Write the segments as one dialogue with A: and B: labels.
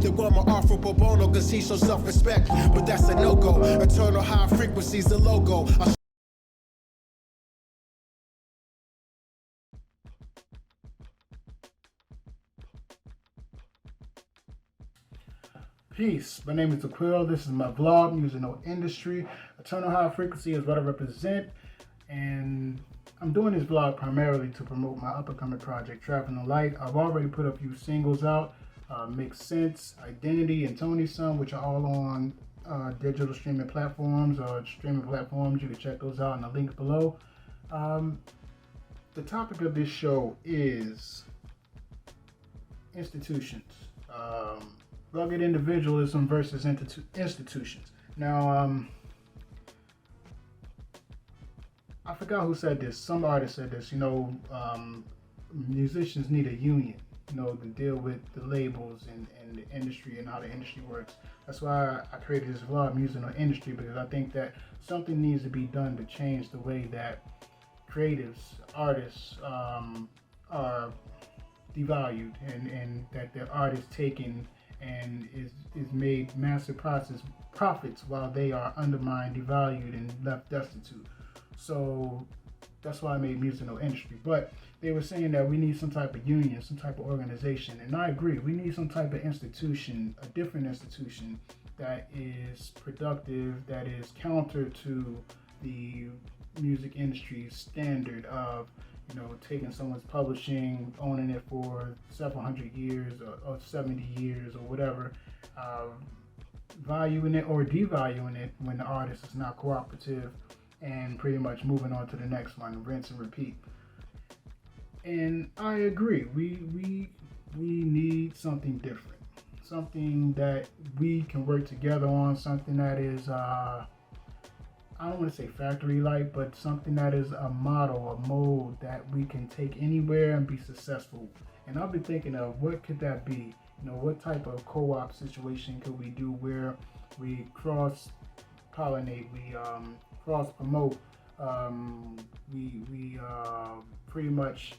A: The one more offer pro bono, cause he shows self-respect. But that's a no-go. Eternal high frequency's the logo.
B: Peace. My name is Aquil. This is my vlog, musicindustry. Eternal high frequency is what I represent, and I'm doing this vlog primarily to promote my up-and-coming project, Traveling the Light. I've already put a few singles out, Make Sense, Identity, and Tony's Son, which are all on digital streaming platforms or streaming platforms. You can check those out in the link below. The topic of this show is institutions. Rugged individualism versus institutions. Now, I forgot who said this. Some artist said this. Musicians need a union, to deal with the labels and the industry and how the industry works. That's why I created this vlog, Music on Industry, because I think that something needs to be done to change the way that creatives, artists are devalued, and that their art is taken and is made massive profits while they are undermined, devalued, and left destitute. So that's why I made Music No Industry. But they were saying that we need some type of union, some type of organization, and I agree. We need some type of institution, a different institution that is productive, that is counter to the music industry's standard of taking someone's publishing, owning it for several hundred years or 70 years or whatever, valuing it or devaluing it when the artist is not cooperative, and pretty much moving on to the next one, rinse and repeat. And I agree, we need something different, something that we can work together on, something that is I don't want to say factory-like, but something that is a model, a mold that we can take anywhere and be successful. And I've been thinking of what could that be? What type of co-op situation could we do where we cross-pollinate, we cross-promote, we pretty much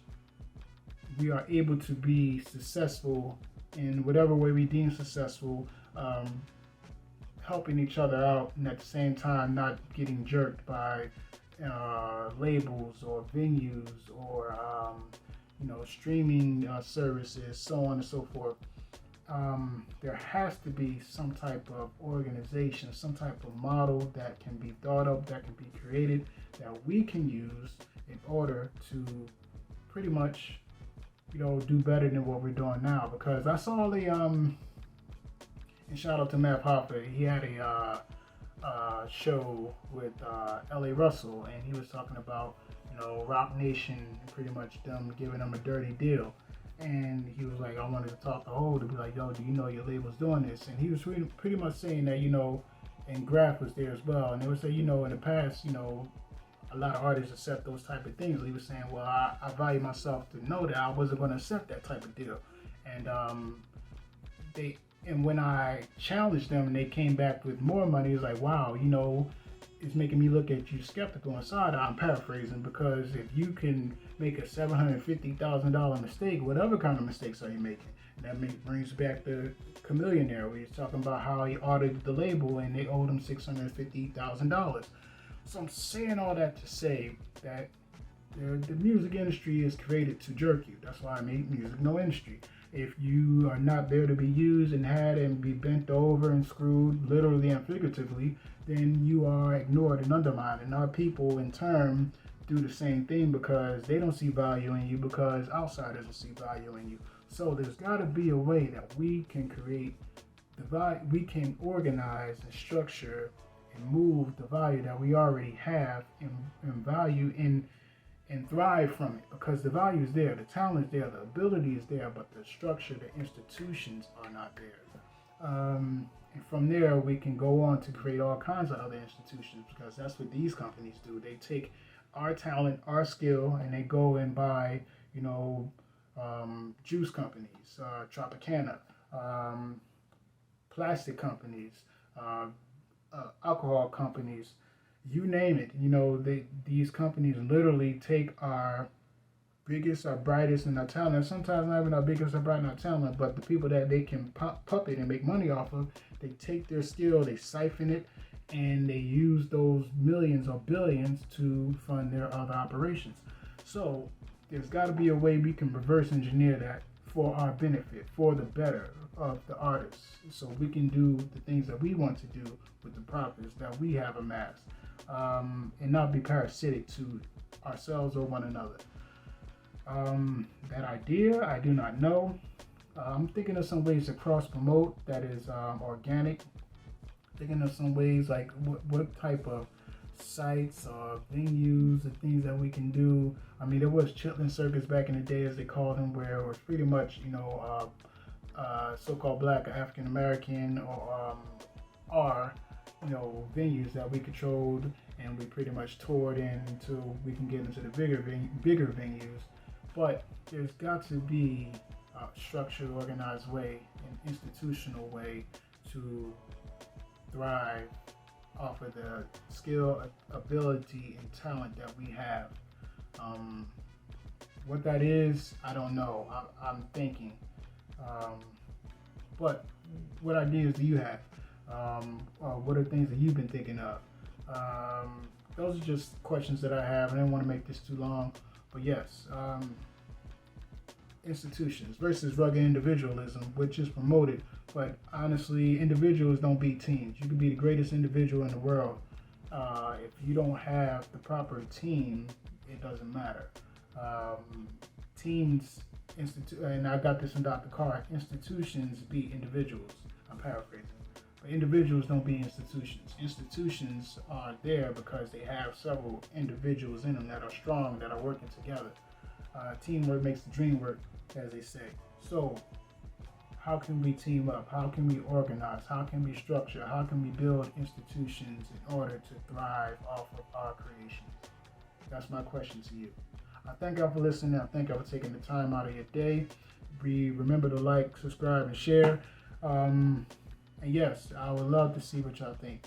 B: we are able to be successful in whatever way we deem successful, helping each other out, and at the same time not getting jerked by labels or venues or streaming services, so on and so forth. There has to be some type of organization, some type of model that can be thought of, that can be created, that we can use in order to pretty much do better than what we're doing now. Because I saw the and shout out to Matt Hoffa. He had a show with L.A. Russell, and he was talking about Rock Nation, pretty much them giving them a dirty deal. And he was like, I wanted to talk to Ho to be like, yo, do you know your label's doing this? And he was pretty much saying that, and Graf was there as well. And they would say, in the past, a lot of artists accept those type of things. He was saying, well, I value myself to know that I wasn't going to accept that type of deal. And And when I challenged them and they came back with more money, it's like, wow, it's making me look at you skeptical inside. I'm paraphrasing, because if you can make a $750,000 mistake, what other kind of mistakes are you making? And that brings back the Chameleonaire, where he's talking about how he audited the label and they owed him $650,000. So I'm saying all that to say that the music industry is created to jerk you. That's why I made Music No Industry. If you are not there to be used and had and be bent over and screwed, literally and figuratively, then you are ignored and undermined. And our people, in turn, do the same thing because they don't see value in you, because outsiders don't see value in you. So there's got to be a way that we can create the value, we can organize and structure and move the value that we already have and value in and thrive from it, because the value is there, the talent is there, the ability is there, but the structure, the institutions are not there. And from there, we can go on to create all kinds of other institutions, because that's what these companies do. They take our talent, our skill, and they go and buy, juice companies, Tropicana, plastic companies, alcohol companies, you name it. These companies literally take our biggest or brightest in our talent. Sometimes not even our biggest or brightest in our talent, but the people that they can puppet and make money off of, they take their skill, they siphon it, and they use those millions or billions to fund their other operations. So there's got to be a way we can reverse engineer that for our benefit, for the better of the artists, so we can do the things that we want to do with the profits that we have amassed, and not be parasitic to ourselves or one another. That idea, I do not know. I'm thinking of some ways to cross promote that is organic. Thinking of some ways like what type of sites or venues and things that we can do. I mean, there was Chitlin Circus back in the day, as they called them, where it was pretty much, so-called Black or African American or venues that we controlled, and we pretty much toured in until we can get into the bigger venues. But there's got to be a structured, organized way, an institutional way to thrive off of the skill, ability, and talent that we have. What that is, I don't know. I'm thinking. But what ideas do you have? What are things that you've been thinking of? Those are just questions that I have. I didn't want to make this too long. But yes, institutions versus rugged individualism, which is promoted. But honestly, individuals don't beat teams. You could be the greatest individual in the world. If you don't have the proper team, it doesn't matter. Teams, and I got this from Dr. Carr, institutions beat individuals. I'm paraphrasing. But individuals don't beat institutions. Institutions are there because they have several individuals in them that are strong, that are working together. Teamwork makes the dream work, as they say. So, how can we team up? How can we organize? How can we structure? How can we build institutions in order to thrive off of our creations? That's my question to you. I thank y'all for listening. I thank y'all for taking the time out of your day. Remember to like, subscribe, and share. And yes, I would love to see what y'all think,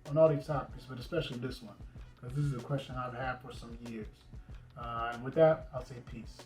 B: on all these topics, but especially this one, because this is a question I've had for some years. And with that, I'll say peace.